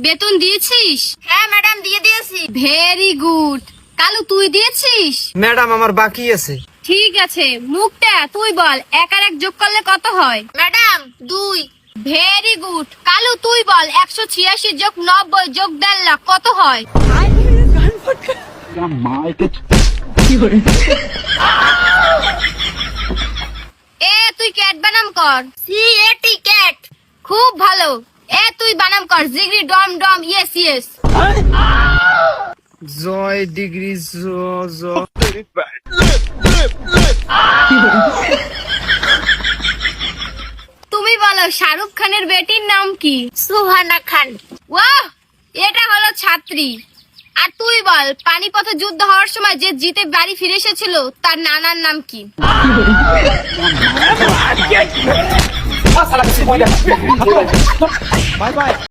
বেতন দিয়েছিস? হ্যাঁ ম্যাডাম, দিয়ে দিয়েছি। Very good. কালু তুই দিয়েছিস? ম্যাডাম আমার বাকি আছে। ঠিক আছে, মুখটা তুই বল, 1 আর 1 যোগ করলে কত হয়? ম্যাডাম 2। Very good. কালু তুই বল, 186 যোগ 90 যোগ 1.5 লাখ কত হয়? এ তুই ক্যাট বানাম কর। CAT cat. খুব ভালো। এ তুই বানাম কর, জিগরি ডম ডম ইয়েস ইয়েস। জয় ডিগ্রি তুমি বলো শাহরুখ খানের বেটির নাম কি? সুহানা খান। ওয়াহ, এটা হলো ছাত্রী। আর তুই বল, পানিপথে যুদ্ধ হওয়ার সময় যে জিতে বাড়ি ফিরে এসেছিল তার নানার নাম কি? Bye bye.